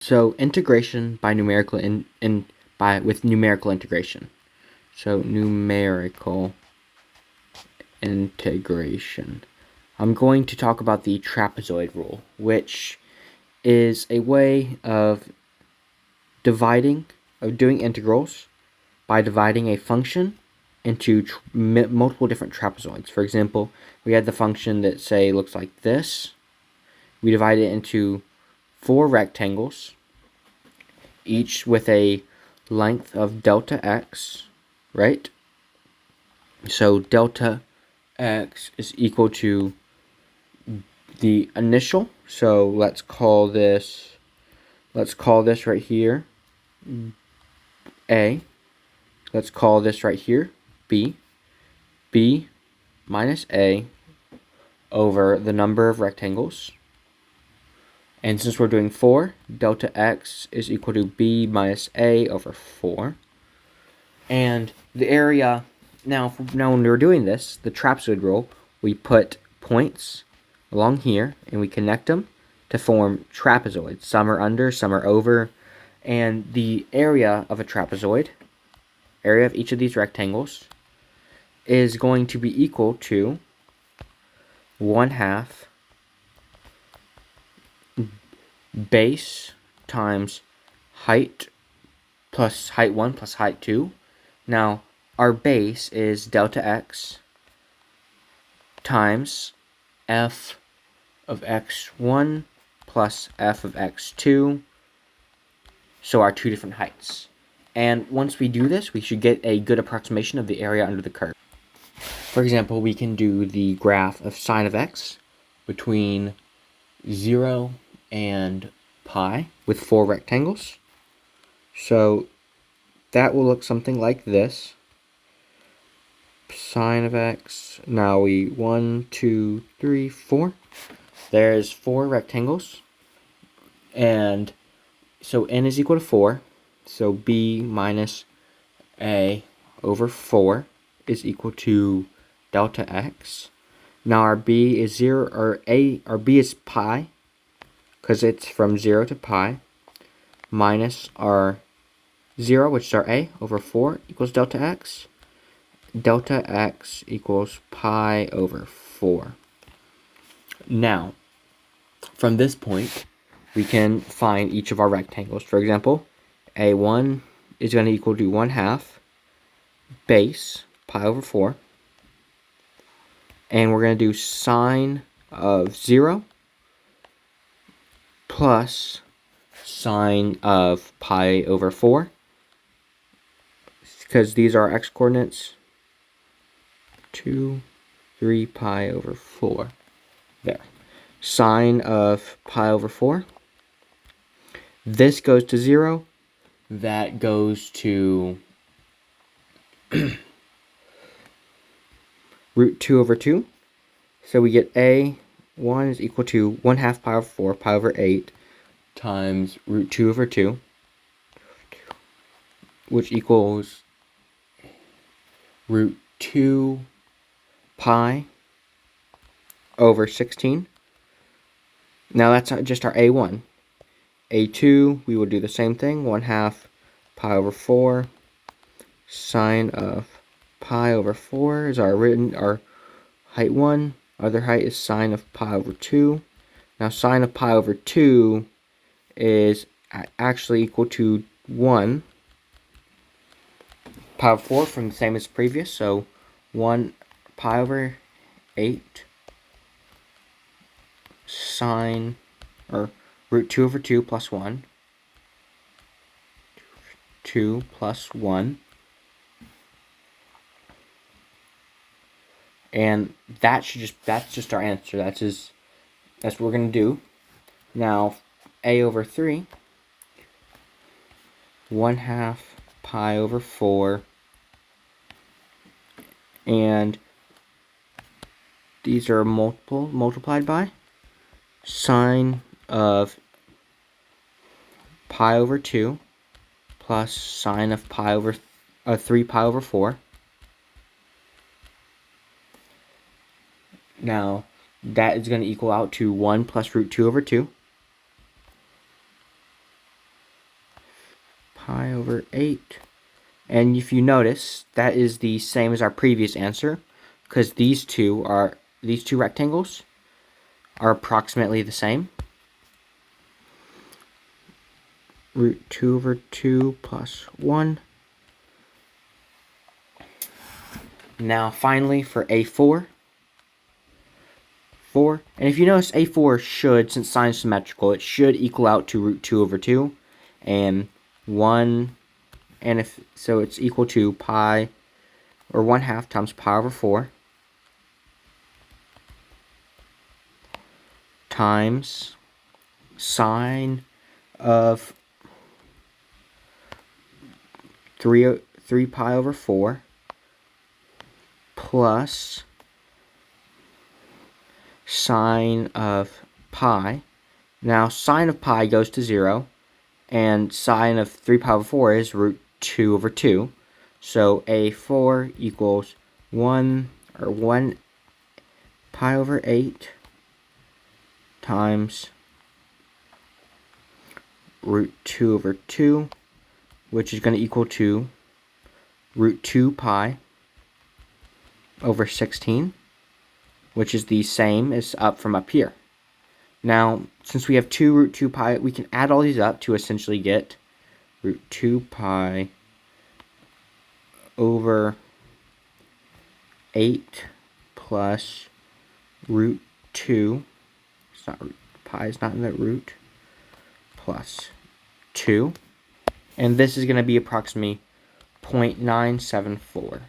So integration by numerical with numerical integration. So numerical integration. I'm going to talk about the trapezoid rule, which is a way of doing integrals by dividing a function into multiple different trapezoids. For example, we had the function that, say, looks like this. We divide it into 4 rectangles, each with a length of delta x, right? So delta x is equal to the initial. So let's call this right here A. Let's call this right here B. B minus A over the number of rectangles. And since we're doing 4, delta x is equal to B minus A over 4. And the area, now when we're doing this, the trapezoid rule, we put points along here and we connect them to form trapezoids. Some are under, some are over. And the area of a trapezoid, area of each of these rectangles, is going to be equal to 1/2 base times height plus height 1 plus height 2. Now, our base is delta x times f of x1 plus f of x2, so our 2 different heights. And once we do this, we should get a good approximation of the area under the curve. For example, we can do the graph of sine of x between 0 and pi with 4 rectangles. So that will look something like this. Sine of x, now 1, 2, 3, 4. There's 4 rectangles. And so n is equal to 4. So b minus a over 4 is equal to delta x. Now our b is 0, our b is pi, because it's from 0 to pi, minus our 0, which is our a, over 4 equals delta x. Delta x equals pi over 4. Now, from this point, we can find each of our rectangles. For example, a1 is going to equal to 1/2 base pi over 4. And we're going to do sine of 0 plus sine of pi over 4, because these are x coordinates. 2, 3 pi over 4. There. Sine of pi over 4. This goes to 0. That goes to root 2 over 2. So we get a1 is equal to 1/2 pi over 4, pi over 8, times root 2 over 2, which equals root 2 pi over 16. Now that's just our a1. a2, we will do the same thing. 1/2 pi over 4. Sine of pi over 4 is our height 1. Other height is sine of pi over 2. Now sine of pi over 2 is actually equal to 1 pi over 4 from the same as previous. So 1 pi over 8 sine, or root 2 over 2 plus 1. 2 plus 1. And that's just our answer. That's what we're going to do. Now, a over 3, 1/2 pi over 4, and these are multiplied by sine of pi over 2 plus sine of 3 pi over 4. Now, that is going to equal out to 1 plus root 2 over 2. pi over 8. And if you notice, that is the same as our previous answer, because these two rectangles are approximately the same. Root 2 over 2 plus 1. Now finally for A4. 4. And if you notice, A4 should, since sine is symmetrical, it should equal out to root 2 over 2. And 1, and if so, it's equal to pi, or 1/2 times pi over 4 times sine of 3 pi over 4 plus sine of pi. Now sine of pi goes to 0, and sine of 3 pi over 4 is root 2 over 2. So A4 equals 1 pi over 8 times root 2 over 2, which is going to equal to root 2 pi over 16, which is the same as up from up here. Now, since we have 2 root 2 pi, we can add all these up to essentially get root 2 pi over 8 plus root 2. It's not root, pi is not in the root, plus 2. And this is going to be approximately 0.974.